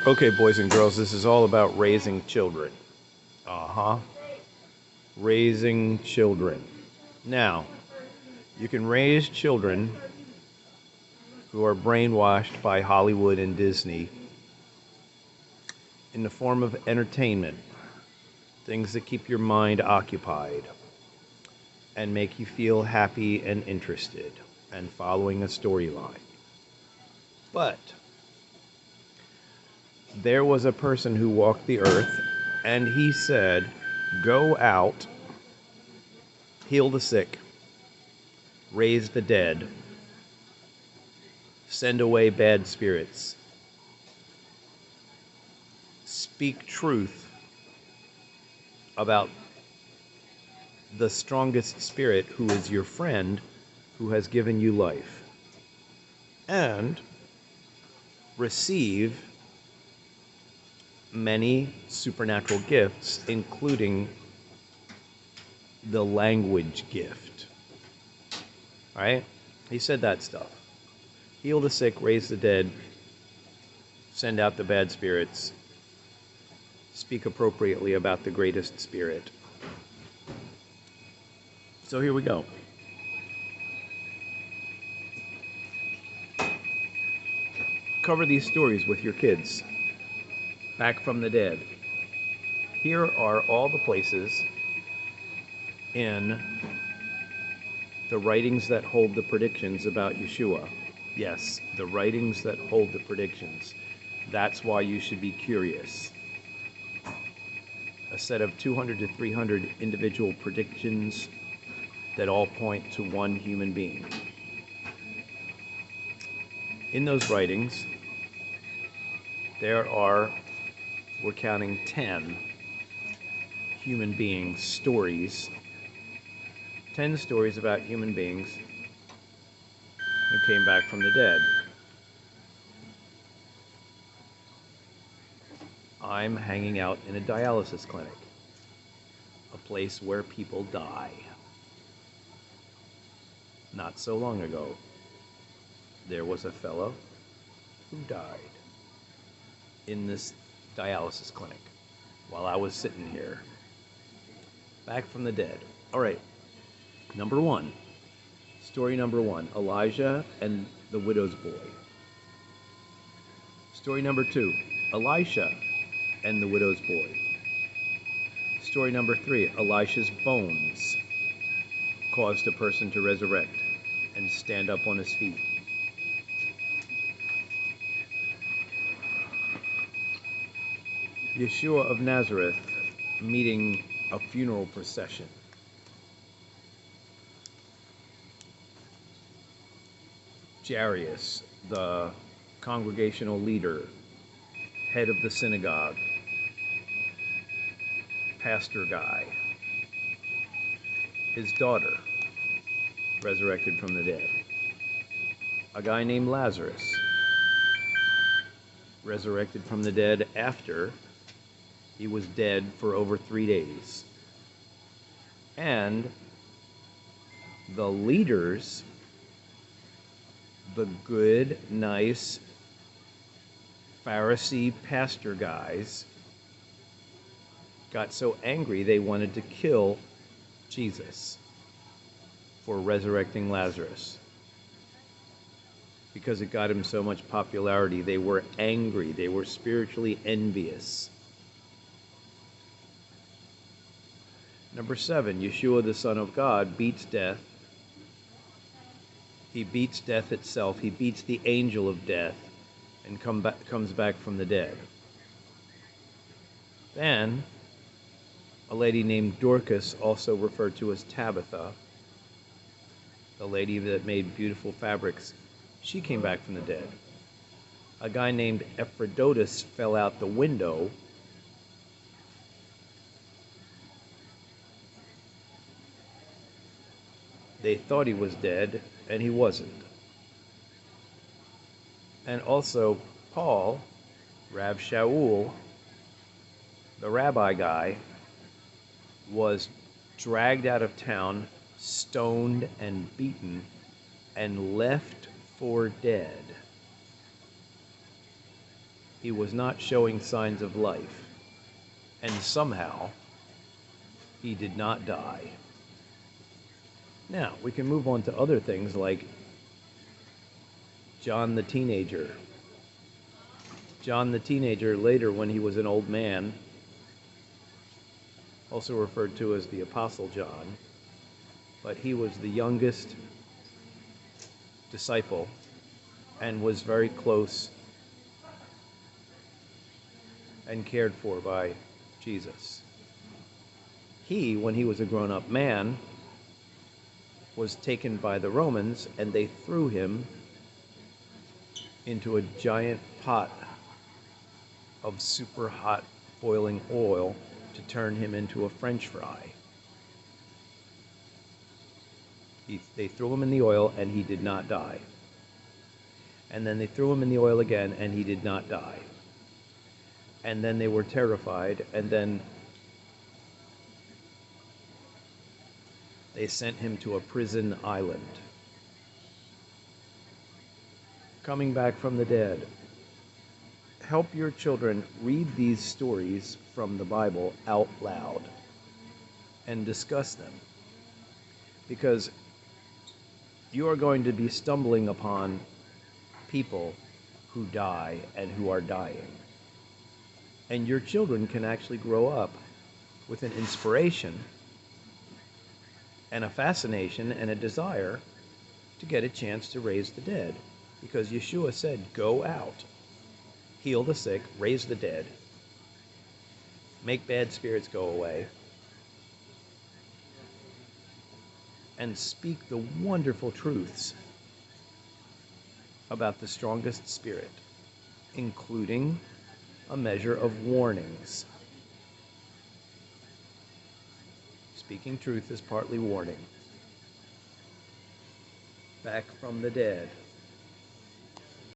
Okay, boys and girls, this is all about raising children. Uh-huh. Raising children. Now, you can raise children who are brainwashed by Hollywood and Disney in the form of entertainment, things that keep your mind occupied and make you feel happy and interested and following a storyline. But there was a person who walked the earth and he said, "Go out, heal the sick, raise the dead, send away bad spirits, speak truth about the strongest spirit who is your friend, who has given you life, and receive many supernatural gifts, including the language gift." All right? He said that stuff. Heal the sick, raise the dead, send out the bad spirits, speak appropriately about the greatest spirit. So here we go. Cover these stories with your kids. Back from the dead. Here are all the places in the writings that hold the predictions about Yeshua. Yes, the writings that hold the predictions. That's why you should be curious. A set of 200 to 300 individual predictions that all point to one human being. In those writings, there are, we're counting 10 human beings' stories, 10 stories about human beings who came back from the dead. I'm hanging out in a dialysis clinic, a place where people die. Not so long ago, there was a fellow who died in this dialysis clinic while I was sitting here, back from the dead. All right, number one, story number one, Elijah and the widow's boy. Story number two, Elisha and the widow's boy. Story number three, Elisha's bones caused a person to resurrect and stand up on his feet. Yeshua of Nazareth meeting a funeral procession. Jairus, the congregational leader, head of the synagogue, pastor guy, his daughter resurrected from the dead. A guy named Lazarus resurrected from the dead after he was dead for over 3 days. And the leaders, the good, nice Pharisee pastor guys, got so angry they wanted to kill Jesus for resurrecting Lazarus. Because it got him so much popularity, they were angry. They were spiritually envious. Number 7, Yeshua, the Son of God, beats death. He beats death itself. He beats the angel of death and comes back from the dead. Then, a lady named Dorcas, also referred to as Tabitha, the lady that made beautiful fabrics, she came back from the dead. A guy named Ephroditus fell out the window. They thought he was dead, and he wasn't. And also, Paul, Rav Shaul, the rabbi guy, was dragged out of town, stoned and beaten, and left for dead. He was not showing signs of life. And somehow, he did not die. Now, we can move on to other things like John the teenager. John the teenager, later when he was an old man, also referred to as the Apostle John, but he was the youngest disciple and was very close and cared for by Jesus. He, when he was a grown-up man, was taken by the Romans, and they threw him into a giant pot of super hot boiling oil to turn him into a French fry. They threw him in the oil and he did not die. And then they threw him in the oil again and he did not die. And then they were terrified, and then they sent him to a prison island. Coming back from the dead. Help your children read these stories from the Bible out loud and discuss them, because you are going to be stumbling upon people who die and who are dying. And your children can actually grow up with an inspiration and a fascination and a desire to get a chance to raise the dead, because Yeshua said, go out, heal the sick, raise the dead, make bad spirits go away, and speak the wonderful truths about the strongest spirit, including a measure of warnings. Speaking truth is partly warning. Back from the dead.